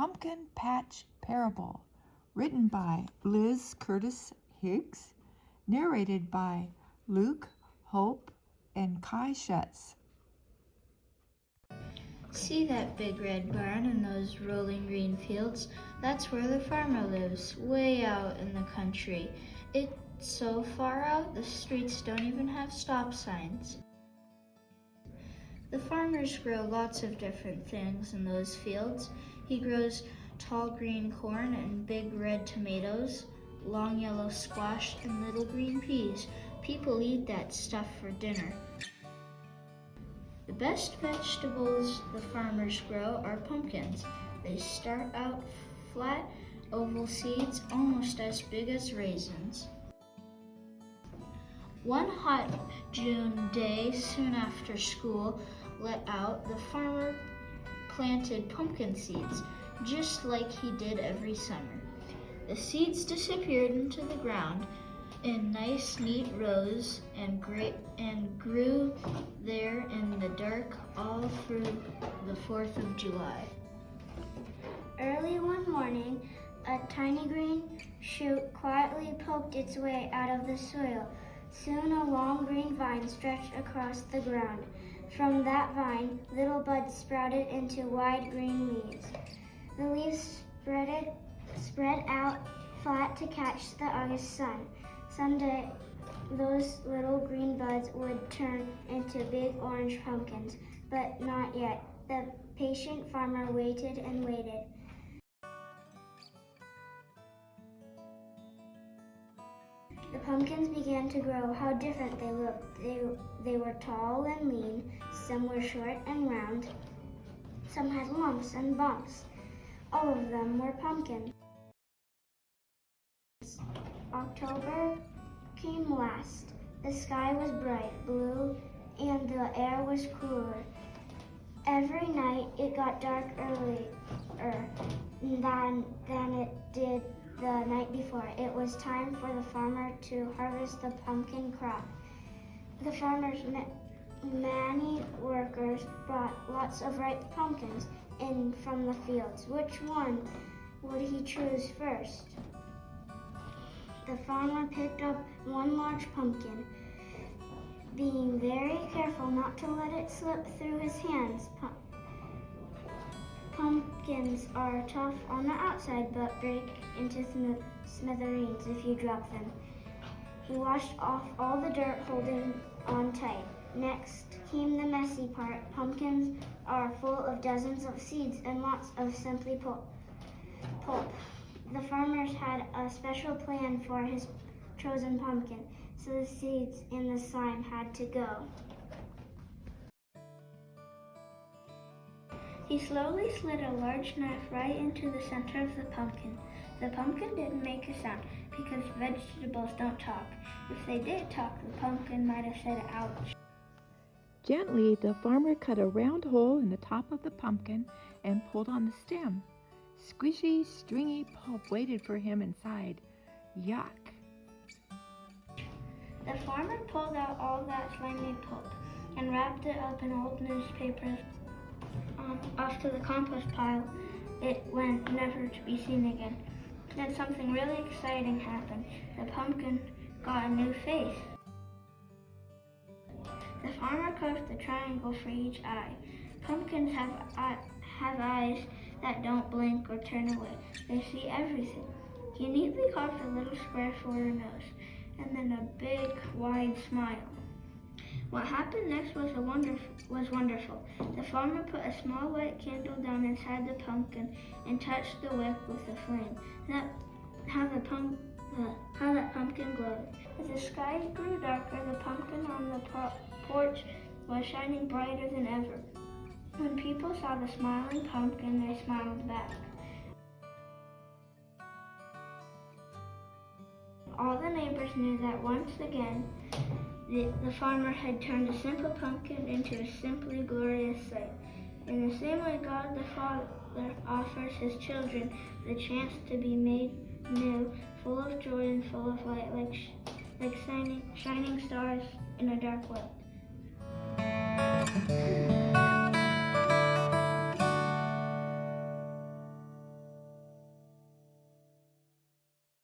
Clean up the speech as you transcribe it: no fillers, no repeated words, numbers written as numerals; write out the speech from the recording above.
Pumpkin Patch Parable, written by Liz Curtis Higgs, narrated by Luke, Hope, and Kai Schutz. See that big red barn and those rolling green fields? That's where the farmer lives, way out in the country. It's so far out, the streets don't even have stop signs. The farmers grow lots of different things in those fields. He grows tall green corn and big red tomatoes, long yellow squash and little green peas. People eat that stuff for dinner. The best vegetables the farmers grow are pumpkins. They start out flat, oval seeds almost as big as raisins. One hot June day, soon after school let out, the farmer planted pumpkin seeds, just like he did every summer. The seeds disappeared into the ground in nice, neat rows and grew there in the dark all through the 4th of July. Early one morning, a tiny green shoot quietly poked its way out of the soil. Soon a long green vine stretched across the ground. From that vine, little buds sprouted into wide green leaves. The leaves spread out flat to catch the August sun. Someday, those little green buds would turn into big orange pumpkins, but not yet. The patient farmer waited and waited. The pumpkins began to grow. How different they looked. They were tall and lean. Some were short and round. Some had lumps and bumps. All of them were pumpkins. October came last. The sky was bright blue and the air was cooler. Every night it got dark earlier than it did the night before. It was time for the farmer to harvest the pumpkin crop. The farmer's many workers brought lots of ripe pumpkins in from the fields. Which one would he choose first? The farmer picked up one large pumpkin, being very careful not to let it slip through his hands. Pumpkins are tough on the outside but break into smithereens if you drop them. He washed off all the dirt holding on tight. Next came the messy part. Pumpkins are full of dozens of seeds and lots of simply pulp. The farmers had a special plan for his chosen pumpkin, so the seeds and the slime had to go. He slowly slid a large knife right into the center of the pumpkin. The pumpkin didn't make a sound because vegetables don't talk. If they did talk, the pumpkin might have said ouch. Gently, the farmer cut a round hole in the top of the pumpkin and pulled on the stem. Squishy, stringy pulp waited for him inside. Yuck! The farmer pulled out all that slimy pulp and wrapped it up in old newspapers off to the compost pile. It went never to be seen again. Then something really exciting happened. The pumpkin got a new face. The farmer carved a triangle for each eye. Pumpkins have eyes that don't blink or turn away. They see everything. He neatly carved a little square for a nose, and then a big, wide smile. What happened next was wonderful. The farmer put a small white candle down inside the pumpkin and touched the wick with the flame. How that pumpkin glowed. As the sky grew darker, the pumpkin on the porch was shining brighter than ever. When people saw the smiling pumpkin, they smiled back. All the neighbors knew that once again, the farmer had turned a simple pumpkin into a simply glorious sight. In the same way, God the Father offers his children the chance to be made new, full of joy and full of light, like shining stars in a dark world.